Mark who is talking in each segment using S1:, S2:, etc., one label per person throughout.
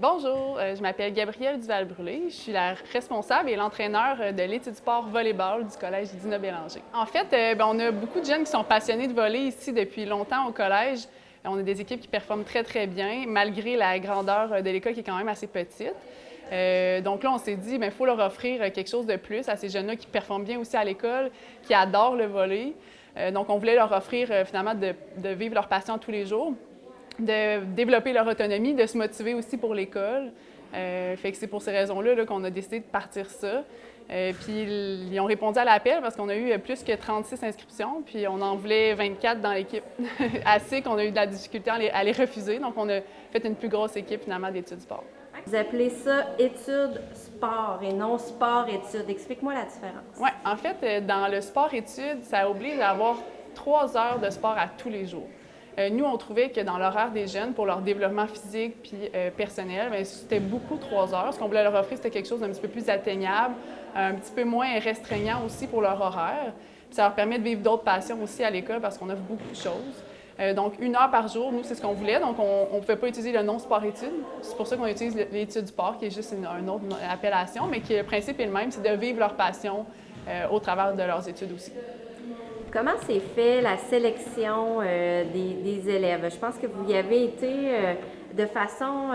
S1: Bonjour, je m'appelle Gabrielle Duval-Brûlé. Je suis la responsable et l'entraîneur de l'étude sport volleyball du Collège Dina Bélanger. En fait, on a beaucoup de jeunes qui sont passionnés de volley ici depuis longtemps au collège. On a des équipes qui performent très, très bien, malgré la grandeur de l'école qui est quand même assez petite. Donc là, on s'est dit, il faut leur offrir quelque chose de plus à ces jeunes-là qui performent bien aussi à l'école, qui adorent le volley. Donc, on voulait leur offrir finalement de vivre leur passion tous les jours, de développer leur autonomie, de se motiver aussi pour l'école. Fait que c'est pour ces raisons-là qu'on a décidé de partir ça. Puis ils ont répondu à l'appel parce qu'on a eu plus que 36 inscriptions, puis on en voulait 24 dans l'équipe. Assez qu'on a eu de la difficulté à les refuser. Donc, on a fait une plus grosse équipe finalement d'études sport.
S2: Vous appelez ça études sport et non sport-études. Explique-moi la différence.
S1: Oui, en fait, dans le sport-études, ça oblige à avoir 3 heures de sport à tous les jours. Nous, on trouvait que dans l'horaire des jeunes, pour leur développement physique puis personnel, c'était beaucoup 3 heures. Ce qu'on voulait leur offrir, c'était quelque chose d'un petit peu plus atteignable, un petit peu moins restreignant aussi pour leur horaire. Puis ça leur permet de vivre d'autres passions aussi à l'école parce qu'on offre beaucoup de choses. Donc, 1 heure par jour, nous, c'est ce qu'on voulait. Donc, on ne pouvait pas utiliser le nom sport-études. C'est pour ça qu'on utilise l'étude sport, qui est juste une autre appellation, mais qui, le principe est le même, c'est de vivre leur passion au travers de leurs études aussi.
S2: Comment s'est fait la sélection des élèves? Je pense que vous y avez été de façon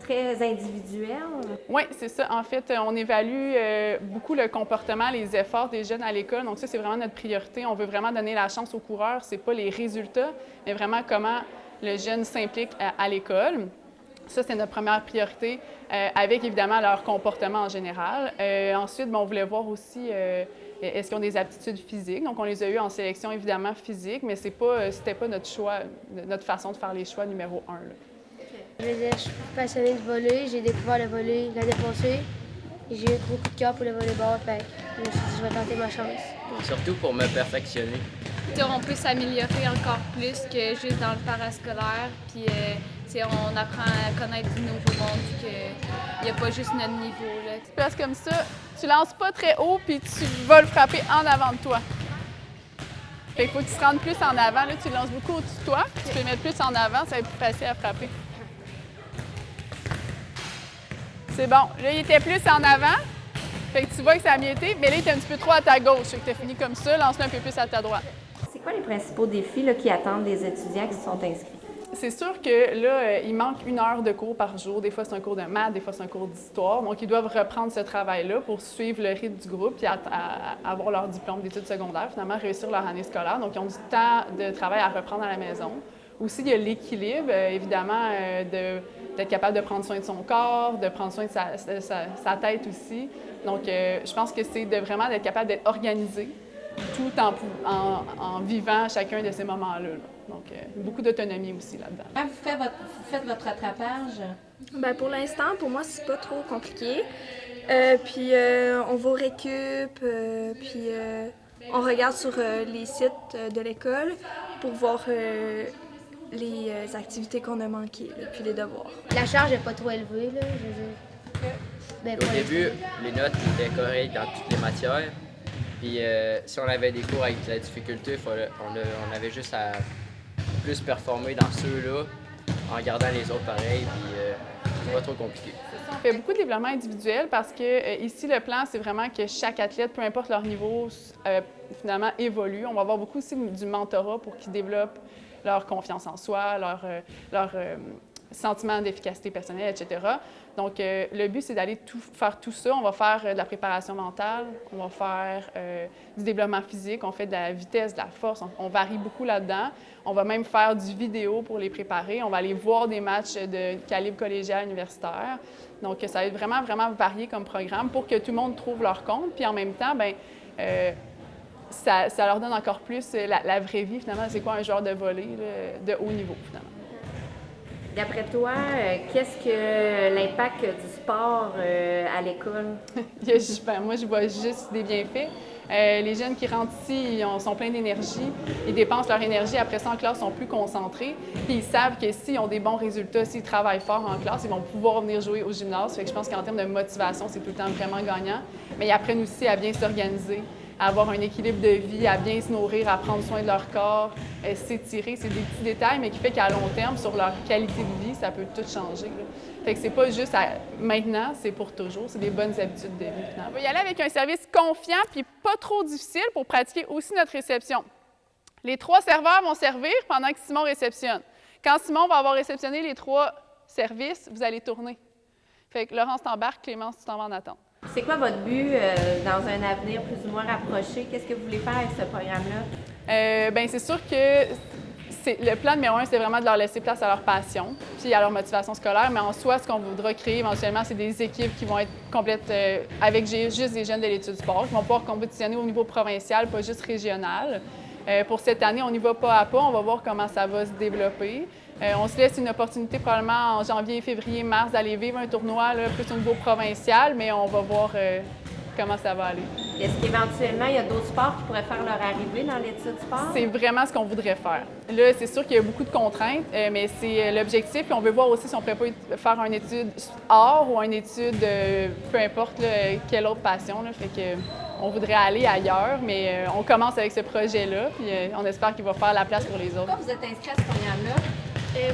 S2: très individuelle.
S1: Oui, c'est ça. En fait, on évalue beaucoup le comportement, les efforts des jeunes à l'école. Donc ça, c'est vraiment notre priorité. On veut vraiment donner la chance aux coureurs. C'est pas les résultats, mais vraiment comment le jeune s'implique à l'école. Ça, c'est notre première priorité, avec évidemment leur comportement en général. Ensuite, on voulait voir aussi est-ce qu'ils ont des aptitudes physiques. Donc, on les a eues en sélection évidemment physique, mais c'était pas notre choix, notre façon de faire les choix numéro 1.
S3: Je suis passionnée de volley. J'ai découvert le volley l'année passée. J'ai eu beaucoup de cœur pour le volleyball. Fait que je me suis dit, je vais tenter ma chance.
S4: Surtout pour me perfectionner.
S5: On peut s'améliorer encore plus que juste dans le parascolaire. Puis, on apprend à connaître du nouveau monde, qu'il n'y a pas juste notre niveau. Là.
S1: Tu places comme ça, tu lances pas très haut, puis tu vas le frapper en avant de toi. Fait qu'il faut que tu te rendes plus en avant. Là, tu le lances beaucoup au-dessus de toi. Tu peux le mettre plus en avant, ça va être plus facile à frapper. C'est bon. Là, il était plus en avant. Fait que tu vois que ça a mieux été, mais là, il était un petit peu trop à ta gauche. Fait que tu as fini comme ça, lance-le un peu plus à ta droite.
S2: C'est quoi les principaux défis qui attendent les étudiants qui sont inscrits?
S1: C'est sûr que là, il manque 1 heure de cours par jour. Des fois, c'est un cours de maths, des fois, c'est un cours d'histoire. Donc, ils doivent reprendre ce travail-là pour suivre le rythme du groupe et avoir leur diplôme d'études secondaires, finalement, réussir leur année scolaire. Donc, ils ont du temps de travail à reprendre à la maison. Aussi, il y a l'équilibre, évidemment, d'être capable de prendre soin de son corps, de prendre soin de sa tête aussi. Donc, je pense que c'est vraiment d'être capable d'être organisé tout en vivant chacun de ces moments-là. Donc, beaucoup d'autonomie aussi là-dedans.
S2: Quand vous faites votre rattrapage?
S6: Bien, pour l'instant, pour moi, c'est pas trop compliqué. Puis, on va au récup, puis on regarde sur les sites de l'école pour voir les activités qu'on a manquées, là, puis les devoirs.
S3: La charge n'est pas trop élevée, là, je veux dire. Ben,
S4: Au début, les notes étaient correctes dans toutes les matières. Puis si on avait des cours avec de la difficulté, on avait juste à plus performer dans ceux-là en gardant les autres pareils, puis c'est pas trop compliqué.
S1: On fait beaucoup de développement individuel parce que ici, le plan, c'est vraiment que chaque athlète, peu importe leur niveau, finalement, évolue. On va avoir beaucoup aussi du mentorat pour qu'ils développent leur confiance en soi, leur sentiment d'efficacité personnelle, etc. Donc, le but, c'est d'aller faire tout ça. On va faire de la préparation mentale, on va faire du développement physique, on fait de la vitesse, de la force, on varie beaucoup là-dedans. On va même faire du vidéo pour les préparer. On va aller voir des matchs de calibre collégial universitaire. Donc, ça va être vraiment, vraiment varié comme programme pour que tout le monde trouve leur compte. Puis en même temps, ça leur donne encore plus la vraie vie, finalement. C'est quoi un joueur de volley de haut niveau, finalement?
S2: D'après toi, qu'est-ce que l'impact du sport à l'école?
S1: Moi, je vois juste des bienfaits. Les jeunes qui rentrent ici, ils sont pleins d'énergie. Ils dépensent leur énergie. Après ça, en classe, ils sont plus concentrés. Puis ils savent que s'ils ont des bons résultats, s'ils travaillent fort en classe, ils vont pouvoir venir jouer au gymnase. Fait que je pense qu'en termes de motivation, c'est tout le temps vraiment gagnant. Mais ils apprennent aussi à bien s'organiser, à avoir un équilibre de vie, à bien se nourrir, à prendre soin de leur corps, s'étirer. C'est des petits détails, mais qui fait qu'à long terme, sur leur qualité de vie, ça peut tout changer, là. Fait que c'est pas juste maintenant, c'est pour toujours. C'est des bonnes habitudes de vie, finalement. On va y aller avec un service confiant puis pas trop difficile pour pratiquer aussi notre réception. Les 3 serveurs vont servir pendant que Simon réceptionne. Quand Simon va avoir réceptionné les 3 services, vous allez tourner. Fait que Laurence t'embarque, Clémence, tu t'en vas en attente.
S2: C'est quoi votre but dans un avenir plus ou moins rapproché? Qu'est-ce que vous voulez faire avec ce programme-là?
S1: Bien, c'est sûr que le plan numéro 1, c'est vraiment de leur laisser place à leur passion puis à leur motivation scolaire. Mais en soi, ce qu'on voudra créer éventuellement, c'est des équipes qui vont être complètes avec juste des jeunes de l'étude du sport, qui vont pouvoir compétitionner au niveau provincial, pas juste régional. Pour cette année, on y va pas à pas. On va voir comment ça va se développer. On se laisse une opportunité probablement en janvier, février, mars d'aller vivre un tournoi là, plus au niveau provincial, mais on va voir comment ça va aller.
S2: Est-ce qu'éventuellement, il y a d'autres sports qui pourraient faire leur arrivée dans l'étude du sport?
S1: C'est vraiment ce qu'on voudrait faire. Là, c'est sûr qu'il y a beaucoup de contraintes, mais c'est l'objectif. Puis on veut voir aussi si on ne pourrait pas faire une étude art ou une étude, peu importe là, quelle autre passion. Là. Fait que, on voudrait aller ailleurs, mais on commence avec ce projet-là, puis on espère qu'il va faire la place pour les autres.
S2: Pourquoi vous êtes inscrit à ce programme-là?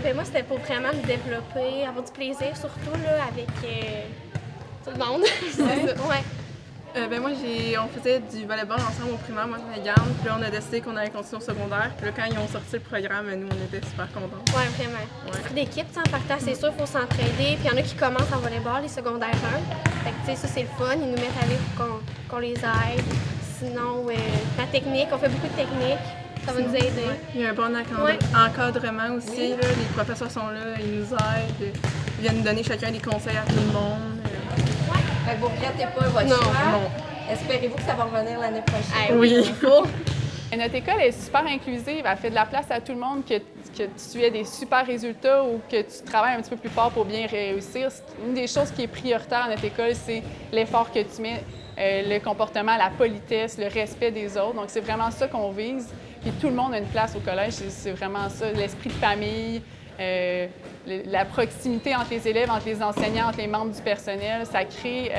S7: Ben moi, c'était pour vraiment me développer, avoir du plaisir, surtout là, avec tout le monde. Ouais.
S8: Ben moi, on faisait du volleyball ensemble au primaire, moi je regarde, puis là on a décidé qu'on allait continuer au secondaire, puis là quand ils ont sorti le programme, nous on était super contents.
S7: Ouais, vraiment. Esprit d'équipe, en partant, c'est sûr, il faut s'entraider, puis il y en a qui commencent en volleyball, les secondaires 1. Fait que tu sais, ça c'est le fun, ils nous mettent avec pour qu'on les aide. Sinon, la technique, on fait beaucoup de technique. Ça va nous aider.
S8: Il y a un bon encadrement aussi. Là, les professeurs sont là, ils nous aident. Ils viennent nous donner chacun des conseils à tout le monde.
S2: Fait que vous ne regrettez pas votre
S8: Non,
S2: choix.
S8: non.
S2: Espérez-vous que ça va revenir l'année prochaine?
S8: Oui.
S1: Et notre école est super inclusive. Elle fait de la place à tout le monde, que tu aies des super résultats ou que tu travailles un petit peu plus fort pour bien réussir. Une des choses qui est prioritaire à notre école, c'est l'effort que tu mets, le comportement, la politesse, le respect des autres. Donc, c'est vraiment ça qu'on vise. Puis tout le monde a une place au collège, c'est vraiment ça, l'esprit de famille, la proximité entre les élèves, entre les enseignants, entre les membres du personnel. Ça crée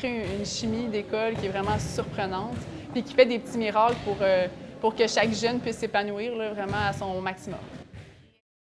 S1: une chimie d'école qui est vraiment surprenante, puis qui fait des petits miracles pour que chaque jeune puisse s'épanouir là, vraiment à son maximum.